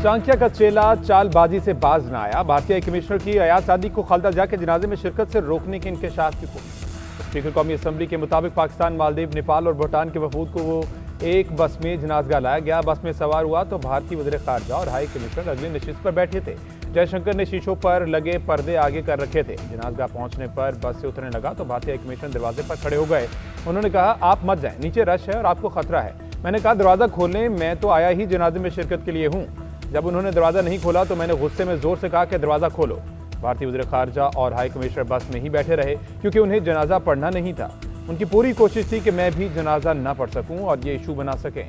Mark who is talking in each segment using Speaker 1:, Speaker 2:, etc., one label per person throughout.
Speaker 1: चाणक्य का चेला चालबाजी से बाज न आया। भारतीय कमिश्नर की अयाज सादी को खालदा जा के जनाजे में शिरकत से रोकने के इंकशाफ की कोशिश। स्पीकर कौमी असम्बली के मुताबिक पाकिस्तान, मालदीव, नेपाल और भूटान के वफूद को वो एक बस में जनाजगा लाया गया। बस में सवार हुआ तो भारतीय वज़ीर ख़ारजा और हाई कमिश्नर अगली नशिस्त पर बैठे थे। जयशंकर ने शीशों पर लगे पर्दे आगे कर रखे थे। जनाजगा पहुंचने पर बस से उतरने लगा तो भारतीय कमिश्नर दरवाजे पर खड़े हो गए। उन्होंने कहा, आप मत जाएं, नीचे रश है और आपको खतरा है। मैंने कहा, दरवाजा खोलें, मैं तो आया ही जनाजे में शिरकत के लिए हूँ। जब उन्होंने दरवाजा नहीं खोला तो मैंने गुस्से में जोर से कहा कि दरवाजा खोलो। भारतीय वज़ीर ख़ारजा और हाई कमिश्नर बस में ही बैठे रहे क्योंकि उन्हें जनाजा पढ़ना नहीं था। उनकी पूरी कोशिश थी कि मैं भी जनाजा ना पढ़ सकूं और ये इशू बना सकें।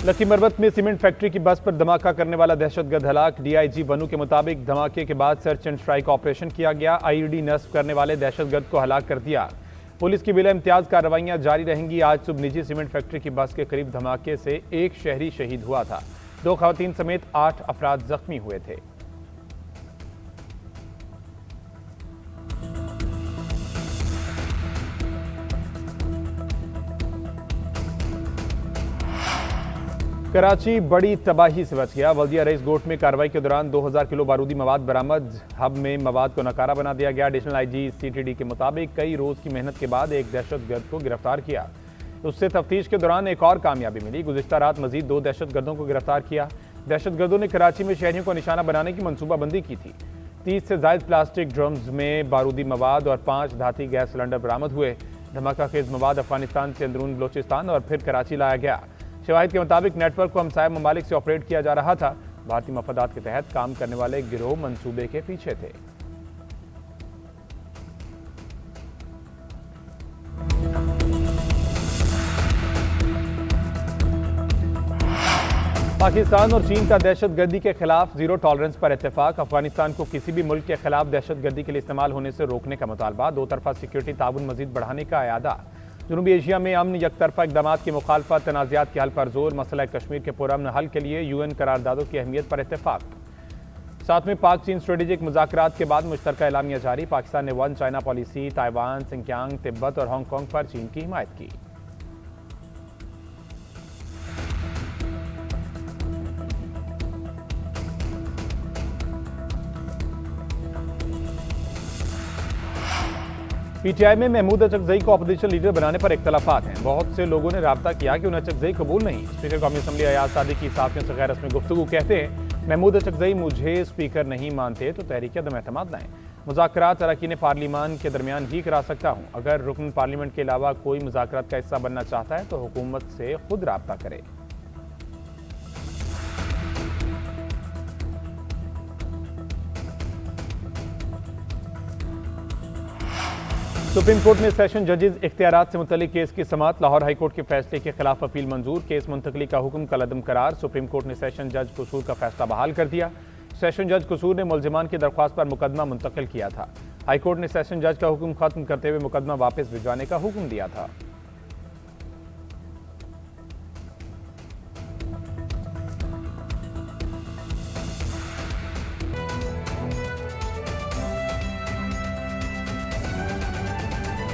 Speaker 1: लकी मरवत में सीमेंट फैक्ट्री की बस पर धमाका करने वाला दहशतगर्द हलाक। डीआईजी बनू के मुताबिक धमाके के बाद सर्च एंड स्ट्राइक ऑपरेशन किया गया। आईईडी नस्ब करने वाले दहशतगर्द को हलाक कर दिया। पुलिस की बिला इम्तियाज कार्रवाइयां जारी रहेंगी। आज सुबह निजी सीमेंट फैक्ट्री की बस के करीब धमाके से एक शहरी शहीद हुआ था। 2 खवातीन समेत 8 अफराद जख्मी हुए थे। कराची बड़ी तबाही से बच गया। बल्दिया रईस गोट में कार्रवाई के दौरान 2000 किलो बारूदी मवाद बरामद। हब में मवाद को नकारा बना दिया गया। एडिशनल आईजी सीटीडी के मुताबिक कई रोज की मेहनत के बाद एक दहशतगर्द को गिरफ्तार किया। उससे तफ्तीश के दौरान एक और कामयाबी मिली। गुज़िश्ता रात मजीद 2 दहशतगर्दों को गिरफ्तार किया। दहशतगर्दों ने कराची में शहरियों को निशाना बनाने की मनसूबाबंदी की थी। 30 से ज्यादा प्लास्टिक ड्रम्स में बारूदी मवाद और 5 धाती गैस सिलेंडर बरामद हुए। धमाका खेज मवाद अफगानिस्तान से अंदरून बलोचिस्तान और फिर कराची लाया गया। शवाहिद के मुताबिक नेटवर्क को हमसाया ममालिक से ऑपरेट किया जा रहा था। भारतीय मफादात के तहत काम करने वाले गिरोह मंसूबे के पीछे थे। पाकिस्तान और चीन का दहशतगर्दी के खिलाफ जीरो टॉलरेंस पर इत्तेफाक। अफगानिस्तान को किसी भी मुल्क के खिलाफ दहशतगर्दी के लिए इस्तेमाल होने से रोकने का मुतालबा। 2 तरफा सिक्योरिटी ताउन मजीद बढ़ाने का इरादा। जनूबी एशिया में अमन यकतरफा इकदाम की मुखालफत। तनाज़ात के हल पर जोर। मसला कश्मीर के पुरअमन हल के लिए यूएन करारदादों की अहमियत पर इत्तेफाक। साथ में पाक चीन स्ट्रेटेजिक मुज़ाकरात के बाद मुश्तरका एलामिया जारी। पाकिस्तान ने 1 China policy, Taiwan, Sinkiang, Tibet और हांगकांग पर चीन की हिमायत की। पीटीआई में महमूद अचकजई को अपोजिशन लीडर बनाने पर इख्तलाफात हैं। बहुत से लोगों ने राब्ता किया कि उन्हें अचकजई कबूल नहीं। स्पीकर कौमी असम्बली अयाज सादी की साथियों से गैर रस्मी गुफ्तगू। कहते हैं, महमूद अचकजई मुझे स्पीकर नहीं मानते तो तहरीक अदम एतमाद लाएं। मुज़ाकरात अरकान पार्लिमान के दरमियान ही करा सकता हूँ। अगर रुकन पार्लियामेंट के अलावा कोई मुज़ाकरात का हिस्सा बनना चाहता है तो हुकूमत से खुद राब्ता करे। सुप्रीम कोर्ट में सेशन जजेस इख्तियारात से मुतल्लिक केस की समाअत। लाहौर हाई कोर्ट के फैसले के खिलाफ अपील मंजूर। केस मुंतकली का हुक्म कलअदम करार। सुप्रीम कोर्ट ने सेशन जज कसूर का फैसला बहाल कर दिया। सेशन जज कसूर ने मुलजिमान की दरख्वास्त पर मुकदमा मुंतकिल किया था। हाई कोर्ट ने सेशन जज का हुक्म खत्म करते हुए मुकदमा वापस भिजवाने का हुक्म दिया था।